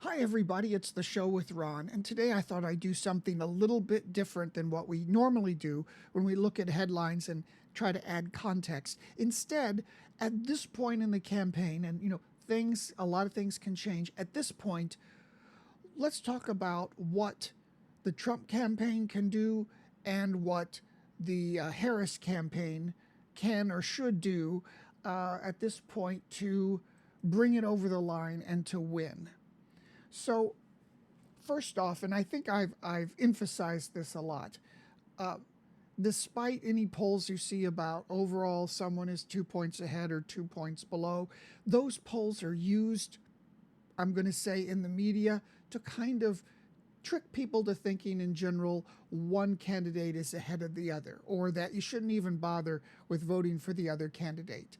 Hi, everybody. It's the show with Ron. And today I thought I'd do something a little bit different than what we normally do when we look at headlines and try to add context. Instead, at this point in the campaign, and a lot of things can change. At this point, let's talk about what the Trump campaign can do and what the Harris campaign can or should do at this point to bring it over the line and to win. So, first off, and I think I've emphasized this a lot, despite any polls you see about overall someone is 2 points ahead or 2 points below, those polls are used, I'm going to say, in the media to kind of trick people to thinking in general one candidate is ahead of the other, or that you shouldn't even bother with voting for the other candidate.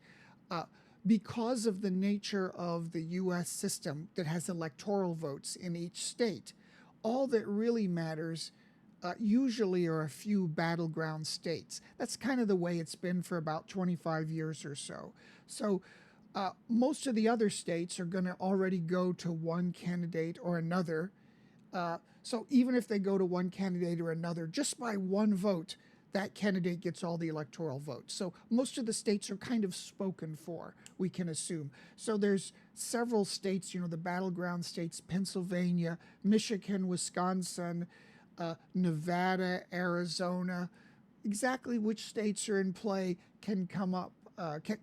Because of the nature of the U.S. system that has electoral votes in each state, all that really matters usually are a few battleground states. That's kind of the way it's been for about 25 years or so. So most of the other states are going to already go to one candidate or another. So even if they go to one candidate or another, just by one vote, that candidate gets all the electoral votes. So most of the states are kind of spoken for, we can assume. So there's several states, the battleground states, Pennsylvania, Michigan, Wisconsin, Nevada, Arizona. Exactly which states are in play can come up,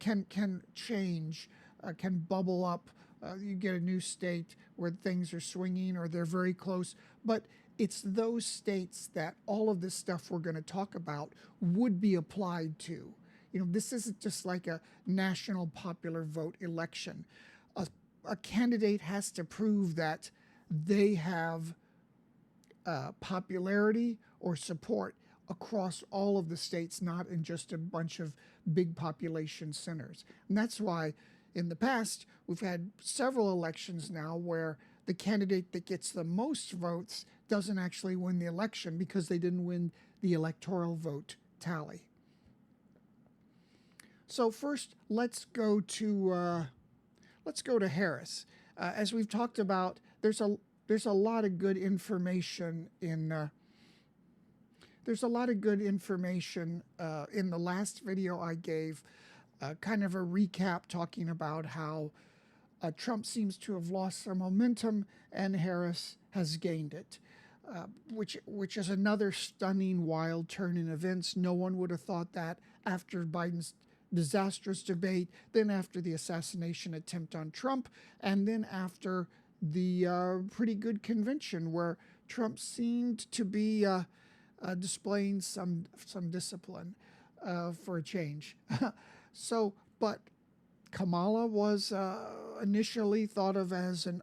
can change, can bubble up. You get a new state where things are swinging or they're very close. But it's those states that all of this stuff we're going to talk about would be applied to. This isn't just like a national popular vote election. A candidate has to prove that they have popularity or support across all of the states, not in just a bunch of big population centers. And that's why in the past, we've had several elections now where the candidate that gets the most votes doesn't actually win the election because they didn't win the electoral vote tally. So first, let's go to Harris. As we've talked about, there's a lot of good information in. There's a lot of good information in the last video I gave. Kind of a recap talking about how Trump seems to have lost some momentum and Harris has gained it, which is another stunning, wild turn in events. No one would have thought that after Biden's disastrous debate, then after the assassination attempt on Trump, and then after the pretty good convention where Trump seemed to be displaying some discipline for a change. But Kamala was initially thought of as an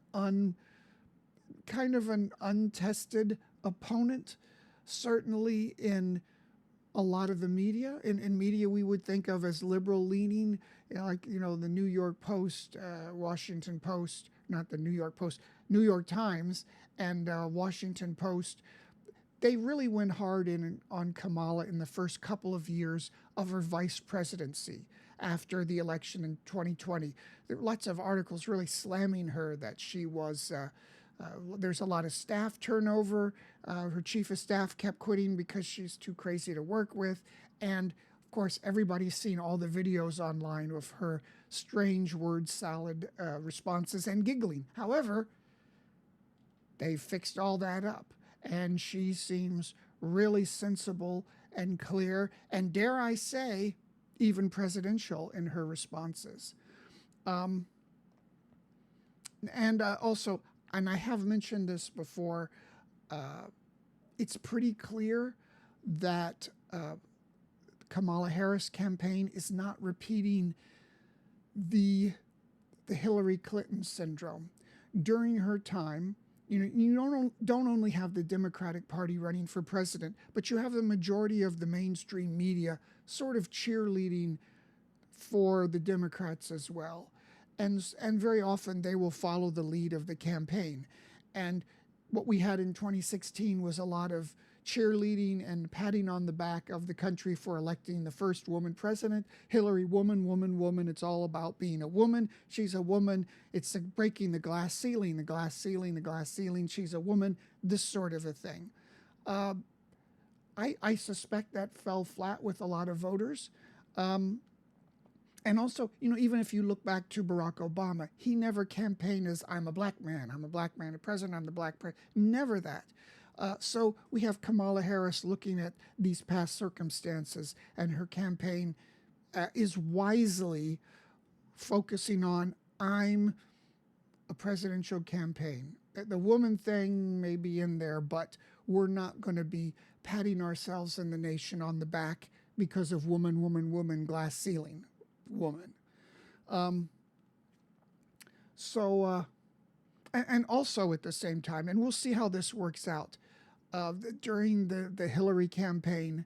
untested opponent, certainly in a lot of the media. In media we would think of as liberal leaning, the New York Post, Washington Post, not the New York Post, New York Times, and Washington Post. They really went hard on Kamala in the first couple of years of her vice presidency after the election in 2020. There were lots of articles really slamming her that she was, there's a lot of staff turnover. Her chief of staff kept quitting because she's too crazy to work with. And of course, everybody's seen all the videos online of her strange word salad responses and giggling. However, they fixed all that up. And she seems really sensible and clear, and dare I say, even presidential in her responses. And also, and I have mentioned this before, it's pretty clear that Kamala Harris campaign is not repeating the Hillary Clinton syndrome. During her time, you don't only have the Democratic Party running for president, but you have the majority of the mainstream media sort of cheerleading for the Democrats as well. And very often they will follow the lead of the campaign. And what we had in 2016 was a lot of cheerleading and patting on the back of the country for electing the first woman president. Hillary, woman, woman, woman. It's all about being a woman. She's a woman. It's breaking the glass ceiling, the glass ceiling, the glass ceiling. She's a woman, this sort of a thing. I suspect that fell flat with a lot of voters. And also, even if you look back to Barack Obama, he never campaigned as, I'm a black man, a president, I'm the black president. Never that. So we have Kamala Harris looking at these past circumstances, and her campaign is wisely focusing on, I'm a presidential campaign. The woman thing may be in there, but we're not going to be patting ourselves and the nation on the back because of woman, woman, woman, glass ceiling, woman. And also at the same time, and we'll see how this works out, during the Hillary campaign,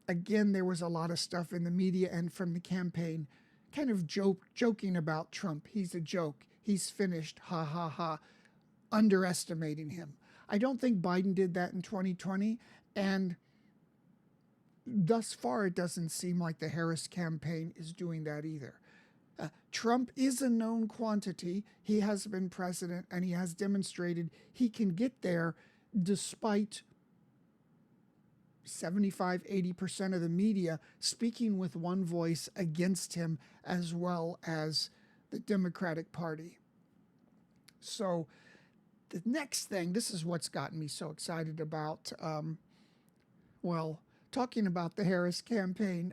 again, there was a lot of stuff in the media and from the campaign kind of joking about Trump. He's a joke. He's finished. Ha, ha, ha. Underestimating him. I don't think Biden did that in 2020. And thus far, it doesn't seem like the Harris campaign is doing that either. Trump is a known quantity. He has been president, and he has demonstrated he can get there despite 75-80% of the media speaking with one voice against him, as well as the Democratic Party. So the next thing, this is what's gotten me so excited about, talking about the Harris campaign.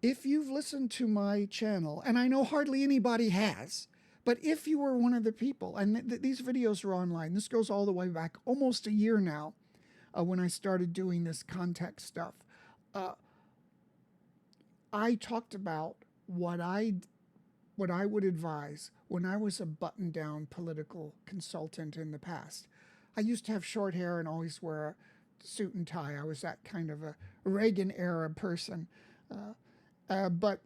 If you've listened to my channel, and I know hardly anybody has, but if you were one of the people, and these videos are online, this goes all the way back almost a year now, when I started doing this context stuff, I talked about what I would advise when I was a button-down political consultant in the past. I used to have short hair and always wear a suit and tie. I was that kind of a Reagan-era person. But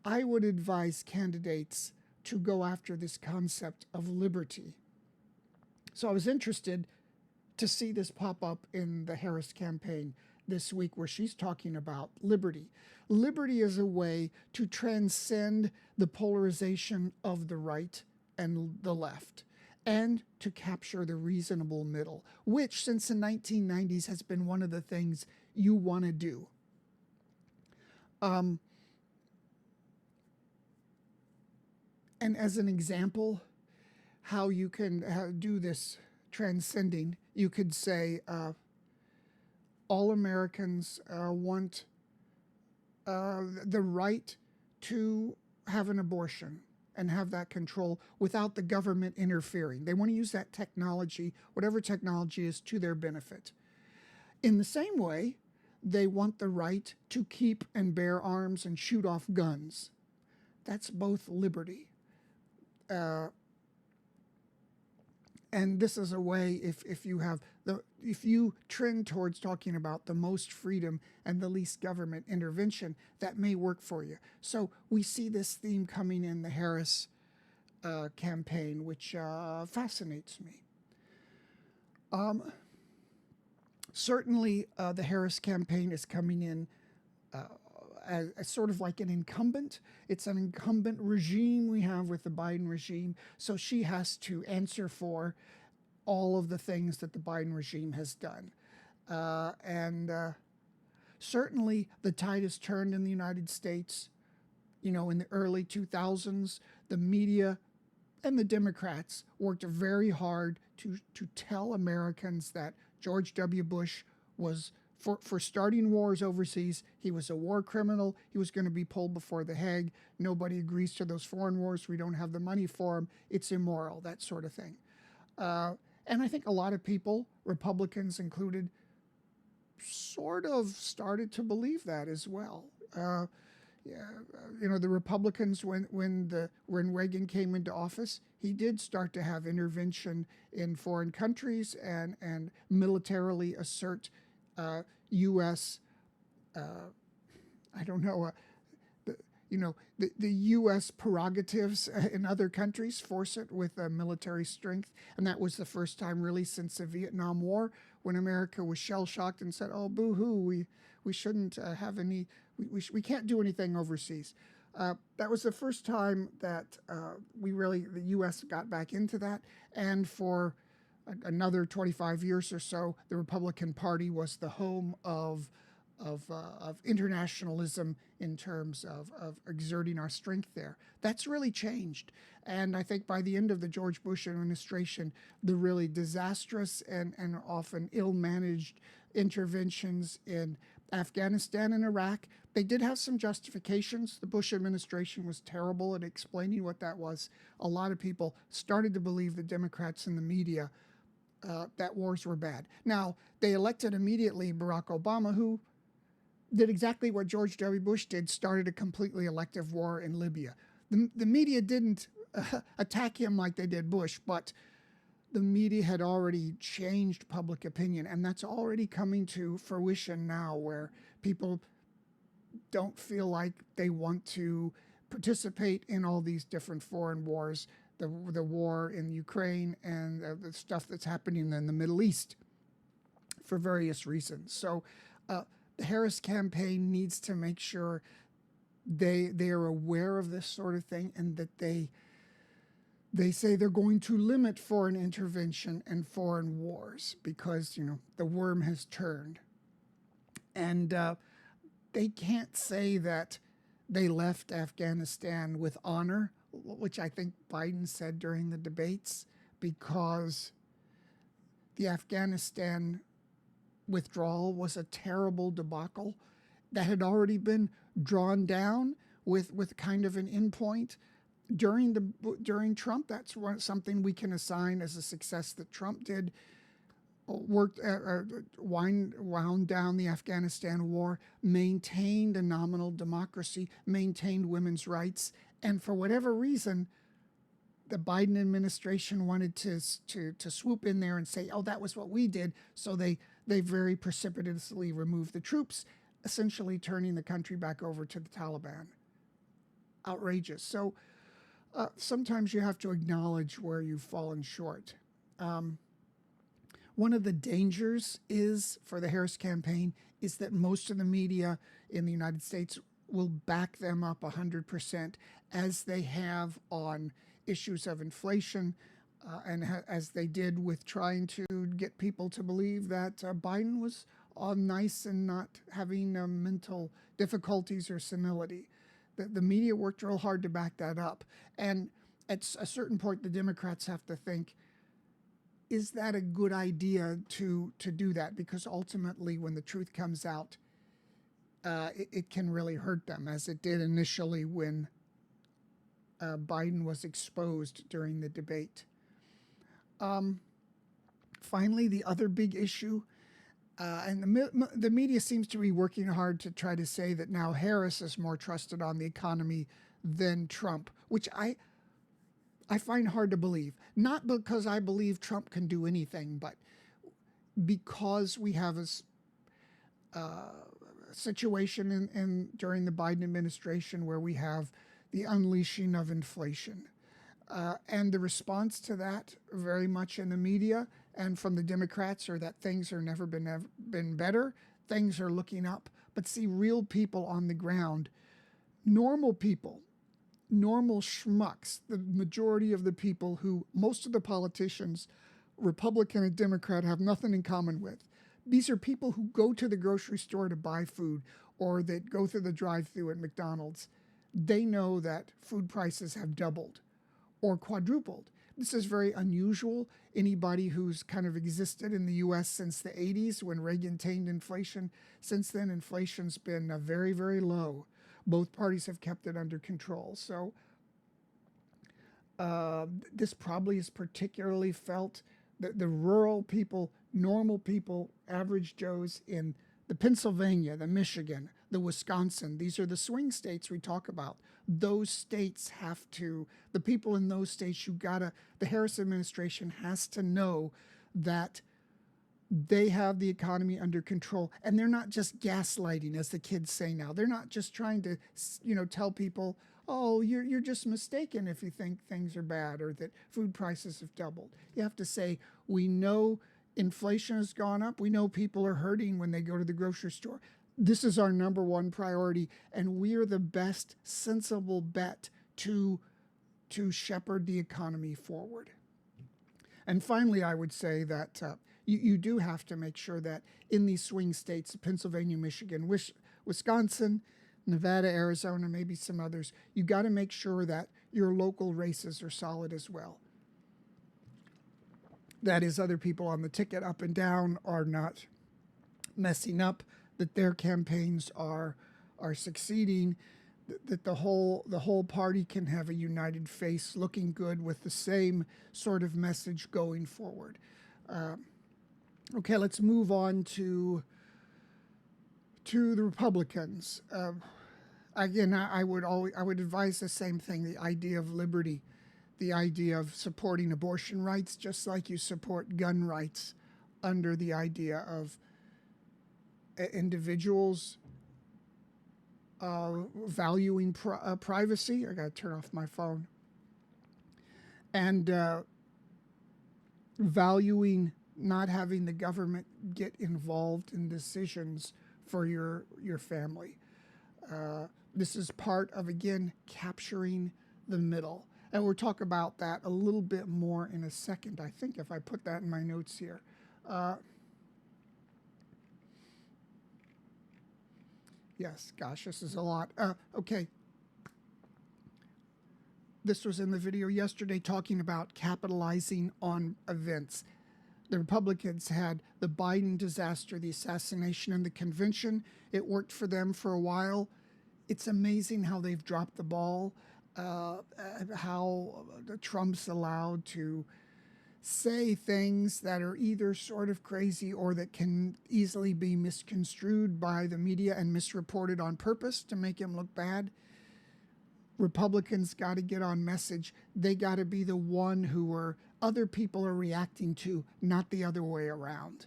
I would advise candidates to go after this concept of liberty. So I was interested to see this pop up in the Harris campaign this week, where she's talking about liberty. Liberty is a way to transcend the polarization of the right and the left, and to capture the reasonable middle, which since the 1990s has been one of the things you want to do. And as an example, how you can do this transcending, you could say all Americans want the right to have an abortion and have that control without the government interfering. They want to use that technology, whatever technology is, to their benefit. In the same way, they want the right to keep and bear arms and shoot off guns. That's both liberty. And this is a way, if you trend towards talking about the most freedom and the least government intervention, that may work for you. So we see this theme coming in the Harris campaign, which fascinates me. Certainly, the Harris campaign is coming in as sort of like an incumbent. It's an incumbent regime we have with the Biden regime, so she has to answer for all of the things that the Biden regime has done. Certainly the tide has turned in the United States. In the early 2000s, the media and the Democrats worked very hard to tell Americans that George W. Bush was, for starting wars overseas, he was a war criminal. He was going to be pulled before the Hague. Nobody agrees to those foreign wars. We don't have the money for them. It's immoral, that sort of thing. And I think a lot of people, Republicans included, sort of started to believe that as well. The Republicans, when Reagan came into office, he did start to have intervention in foreign countries and militarily assert U.S. the U.S. prerogatives in other countries force it with military strength. And that was the first time really since the Vietnam War when America was shell-shocked and said, oh, boo-hoo, we shouldn't have any, we can't do anything overseas. That was the first time that the U.S. got back into that. And for another 25 years or so, the Republican Party was the home of internationalism in terms of exerting our strength there. That's really changed. And I think by the end of the George Bush administration, the really disastrous and often ill-managed interventions in Afghanistan and Iraq, they did have some justifications. The Bush administration was terrible at explaining what that was. A lot of people started to believe, the Democrats and the media, that wars were bad. Now, they elected immediately Barack Obama, who did exactly what George W. Bush did, started a completely elective war in Libya. The media didn't attack him like they did Bush, but the media had already changed public opinion, and that's already coming to fruition now, where people don't feel like they want to participate in all these different foreign wars, the war in Ukraine and the stuff that's happening in the Middle East for various reasons. So the Harris campaign needs to make sure they are aware of this sort of thing, and that they say they're going to limit foreign intervention and foreign wars because, the worm has turned. And they can't say that they left Afghanistan with honor, which I think Biden said during the debates, because the Afghanistan withdrawal was a terrible debacle that had already been drawn down with kind of an endpoint during Trump. That's something we can assign as a success that Trump did. Wound down the Afghanistan war, maintained a nominal democracy, maintained women's rights, and for whatever reason, the Biden administration wanted to swoop in there and say, oh, that was what we did. So they very precipitously removed the troops, essentially turning the country back over to the Taliban. Outrageous. So sometimes you have to acknowledge where you've fallen short. One of the dangers for the Harris campaign is that most of the media in the United States will back them up 100%, as they have on issues of inflation, and as they did with trying to get people to believe that Biden was all nice and not having mental difficulties or senility. The media worked real hard to back that up. And at a certain point, the Democrats have to think, is that a good idea to do that? Because ultimately, when the truth comes out, it can really hurt them, as it did initially when Biden was exposed during the debate. Finally, the other big issue, and the media seems to be working hard to try to say that now Harris is more trusted on the economy than Trump, which I find hard to believe. Not because I believe Trump can do anything, but because we have a situation during the Biden administration where we have the unleashing of inflation. And the response to that very much in the media and from the Democrats are that things are never been better, things are looking up. But see, real people on the ground, normal people, normal schmucks, the majority of the people who most of the politicians, Republican and Democrat, have nothing in common with. These are people who go to the grocery store to buy food, or that go through the drive-thru at McDonald's. They know that food prices have doubled or quadrupled. This is very unusual. Anybody who's kind of existed in the U.S. since the 80s, when Reagan tamed inflation, since then inflation's been very, very low. Both parties have kept it under control. So this probably is particularly felt. The rural people, normal people, average Joes in the Pennsylvania, the Michigan, the Wisconsin, these are the swing states we talk about. Those states have to, the people in those states, the Harris administration has to know that They have the economy under control, and they're not just gaslighting, as the kids say now. They're not just trying to, tell people, oh, you're just mistaken if you think things are bad or that food prices have doubled. You have to say, we know inflation has gone up. We know people are hurting when they go to the grocery store. This is our number one priority, and we are the best sensible bet to shepherd the economy forward. And finally, I would say that you do have to make sure that in these swing states, Pennsylvania, Michigan, Wisconsin, Nevada, Arizona, maybe some others, you got to make sure that your local races are solid as well. That is, other people on the ticket up and down are not messing up, that their campaigns are succeeding, that the whole party can have a united face, looking good with the same sort of message going forward. Okay, let's move on to the Republicans. Again, I would advise the same thing: the idea of liberty, the idea of supporting abortion rights, just like you support gun rights, under the idea of individuals valuing privacy. I got to turn off my phone. And valuing not having the government get involved in decisions for your family. This is part of, again, capturing the middle. And we'll talk about that a little bit more in a second, I think, if I put that in my notes here. Yes, gosh, this is a lot. Okay. This was in the video yesterday talking about capitalizing on events. The Republicans had the Biden disaster, the assassination in the convention. It worked for them for a while. It's amazing how they've dropped the ball, how Trump's allowed to say things that are either sort of crazy or that can easily be misconstrued by the media and misreported on purpose to make him look bad. Republicans got to get on message. They got to be the one who other people are reacting to, not the other way around.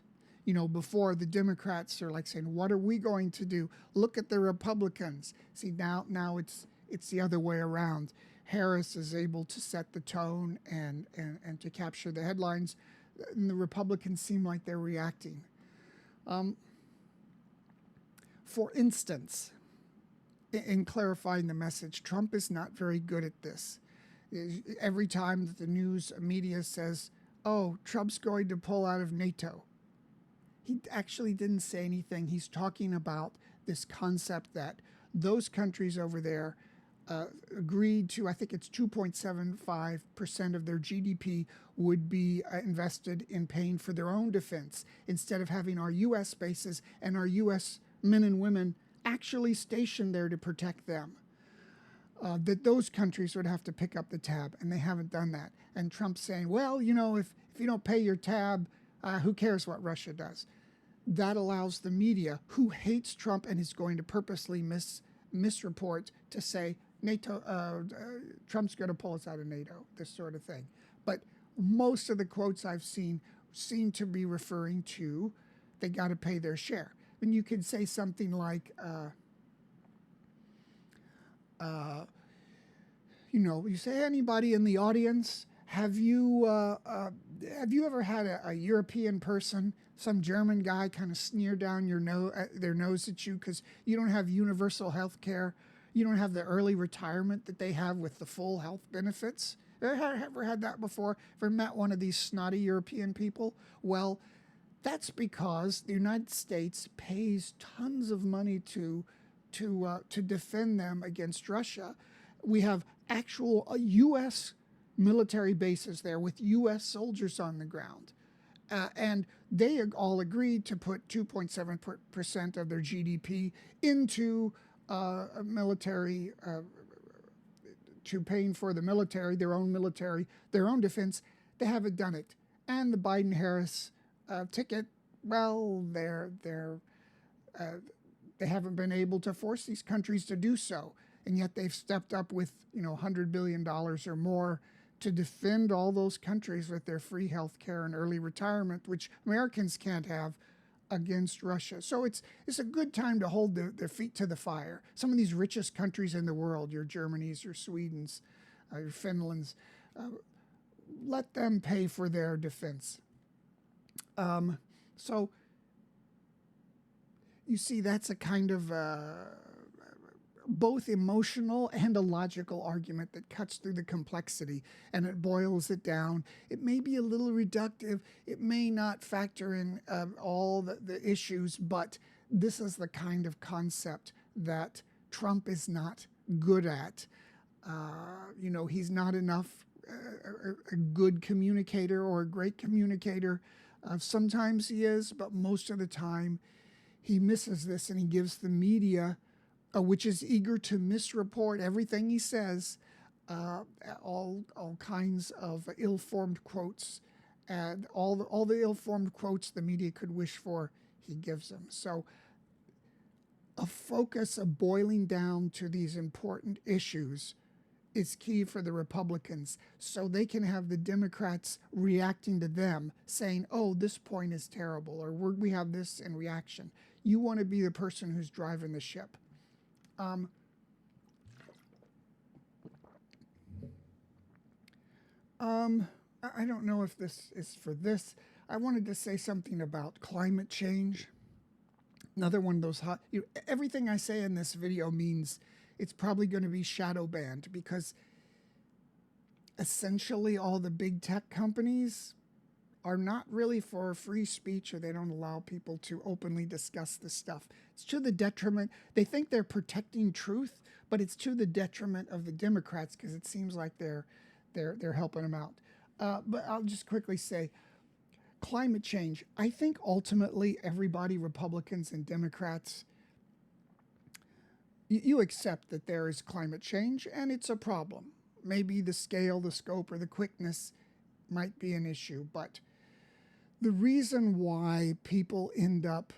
Before, the Democrats are like saying, what are we going to do? Look at the Republicans. See, now it's the other way around. Harris is able to set the tone and to capture the headlines, and the Republicans seem like they're reacting. For instance, in clarifying the message, Trump is not very good at this. Every time that the news media says, oh, Trump's going to pull out of NATO, he actually didn't say anything. He's talking about this concept that those countries over there agreed to, I think it's 2.75% of their GDP would be invested in paying for their own defense, instead of having our U.S. bases and our U.S. men and women actually stationed there to protect them. That those countries would have to pick up the tab, and they haven't done that. And Trump's saying, well, if you don't pay your tab, who cares what Russia does? That allows the media, who hates Trump and is going to purposely misreport, to say NATO, Trump's going to pull us out of NATO, this sort of thing. But most of the quotes I've seen seem to be referring to they got to pay their share. And you could say something like, you say, anybody in the audience, have you ever had a European person, some German guy, kind of sneer down their nose at you because you don't have universal health care? You don't have the early retirement that they have with the full health benefits? Ever had that before? Ever met one of these snotty European people? Well, that's because the United States pays tons of money to defend them against Russia. We have actual U.S. military bases there with U.S. soldiers on the ground. And they all agreed to put 2.7% of their GDP into military, to paying for the military, their own defense. They haven't done it. And the Biden-Harris ticket, well, they haven't been able to force these countries to do so. And yet they've stepped up with, $100 billion or more to defend all those countries with their free health care and early retirement, which Americans can't have, against Russia. So it's a good time to hold their feet to the fire. Some of these richest countries in the world, your Germanys, your Swedens, your Finlands, let them pay for their defense. So you see, that's a kind of both emotional and a logical argument that cuts through the complexity and it boils it down. It may be a little reductive. It may not factor in all the issues, but this is the kind of concept that Trump is not good at. He's not enough a good communicator or a great communicator. Sometimes he is, but most of the time he misses this, and he gives the media, which is eager to misreport everything he says, all kinds of ill-formed quotes, and all the ill-formed quotes the media could wish for, he gives them. So a focus of boiling down to these important issues is key for the Republicans, so they can have the Democrats reacting to them, saying, oh, this point is terrible, or we have this in reaction. You want to be the person who's driving the ship. I don't know if this is for this. I wanted to say something about climate change. Another one of those everything I say in this video means it's probably going to be shadow banned, because essentially all the big tech companies are not really for free speech, or they don't allow people to openly discuss this stuff. It's to the detriment. They think they're protecting truth, but it's to the detriment of the Democrats, because it seems like they're helping them out. But I'll just quickly say, climate change. I think ultimately everybody, Republicans and Democrats, you accept that there is climate change and it's a problem. Maybe the scale, the scope, or the quickness might be an issue, but the reason why people end up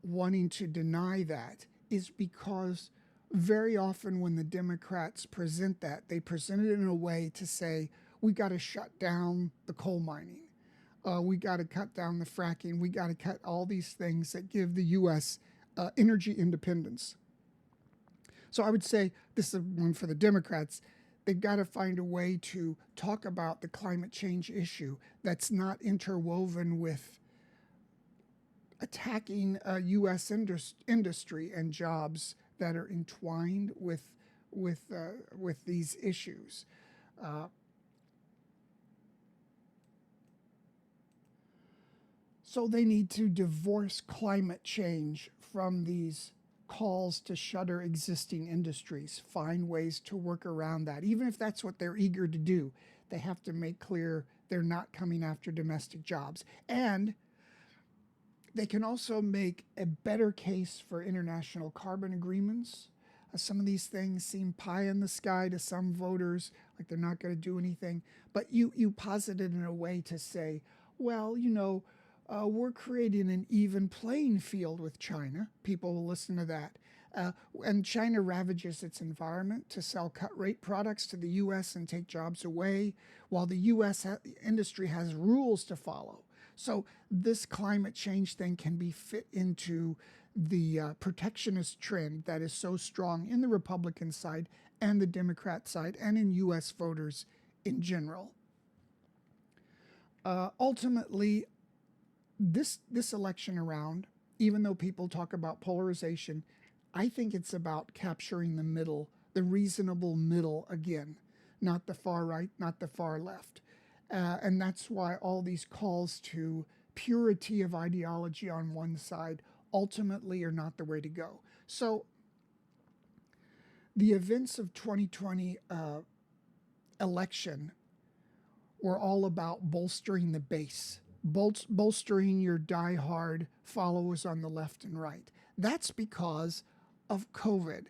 wanting to deny that is because very often when the Democrats present that, they present it in a way to say, we got to shut down the coal mining. We got to cut down the fracking. We got to cut all these things that give the U.S. Energy independence. So I would say this is one for the Democrats. They've got to find a way to talk about the climate change issue that's not interwoven with attacking U.S. industry and jobs that are entwined with these issues. So they need to divorce climate change from these calls to shutter existing industries, find ways to work around that. Even if that's what they're eager to do, they have to make clear they're not coming after domestic jobs. And they can also make a better case for international carbon agreements. Some of these things seem pie in the sky to some voters, like they're not going to do anything. But you posit it in a way to say, well, we're creating an even playing field with China. People will listen to that. And China ravages its environment to sell cut-rate products to the U.S. and take jobs away, while the U.S. industry has rules to follow. So this climate change thing can be fit into the protectionist trend that is so strong in the Republican side and the Democrat side and in U.S. voters in general. Ultimately, this election around, even though people talk about polarization, I think it's about capturing the middle, the reasonable middle again, not the far right, not the far left. And that's why all these calls to purity of ideology on one side ultimately are not the way to go. So the events of 2020 election were all about bolstering the base, bolstering your diehard followers on the left and right. That's because of COVID.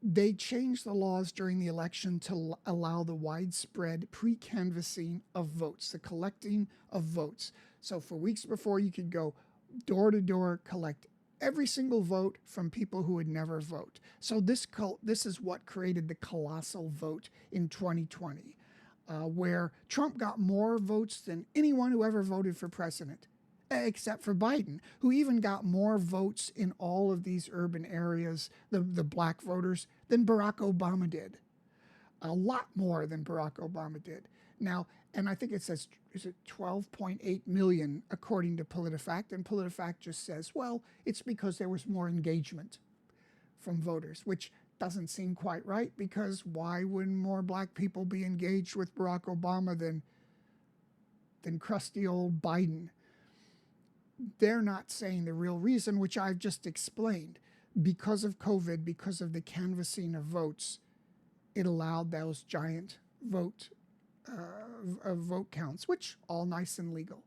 They changed the laws during the election to allow the widespread pre-canvassing of votes, the collecting of votes. So for weeks before, you could go door to door, collect every single vote from people who would never vote. So this is what created the colossal vote in 2020. where Trump got more votes than anyone who ever voted for president, except for Biden, who even got more votes in all of these urban areas, the black voters, than Barack Obama did. A lot more than Barack Obama did. Now, and I think it says, is it 12.8 million according to PolitiFact? And PolitiFact just says, well, it's because there was more engagement from voters, which doesn't seem quite right, because why wouldn't more black people be engaged with Barack Obama than crusty old Biden? They're not saying the real reason, which I've just explained. Because of COVID, because of the canvassing of votes, it allowed those giant vote counts, which all nice and legal.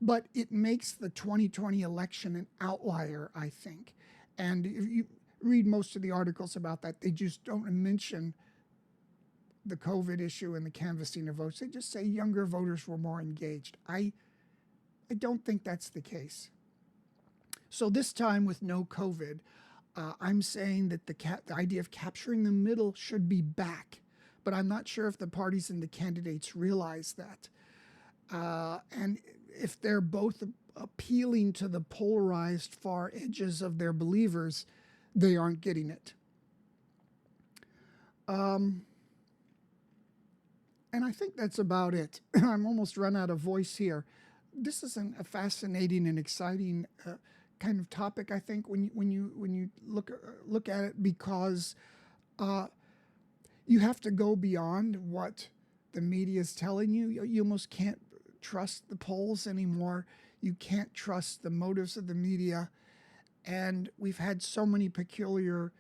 But it makes the 2020 election an outlier, I think. And if you read most of the articles about that, they just don't mention the COVID issue and the canvassing of votes. They just say younger voters were more engaged. I don't think that's the case. So this time with no COVID, I'm saying that the idea of capturing the middle should be back. But I'm not sure if the parties and the candidates realize that. And if they're both appealing to the polarized far edges of their believers, they aren't getting it. And I think that's about it. I'm almost run out of voice here. This is a fascinating and exciting kind of topic, I think, when you look at it, because you have to go beyond what the media is telling you. You almost can't trust the polls anymore. You can't trust the motives of the media. And we've had so many peculiar,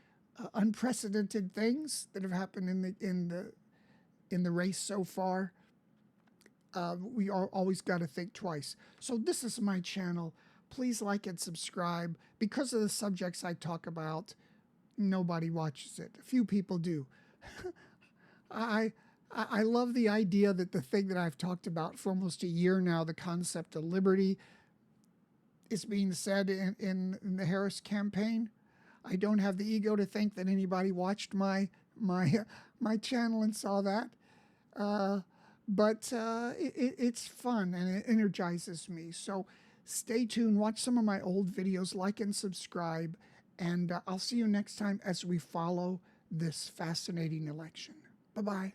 unprecedented things that have happened in the race so far. We always got to think twice. So this is my channel. Please like and subscribe. Because of the subjects I talk about, nobody watches it. A few people do. I love the idea that the thing that I've talked about for almost a year now, the concept of liberty, is being said in the Harris campaign. I don't have the ego to think that anybody watched my channel and saw that. But it's fun and it energizes me. So stay tuned, watch some of my old videos, like and subscribe, and I'll see you next time as we follow this fascinating election. Bye-bye.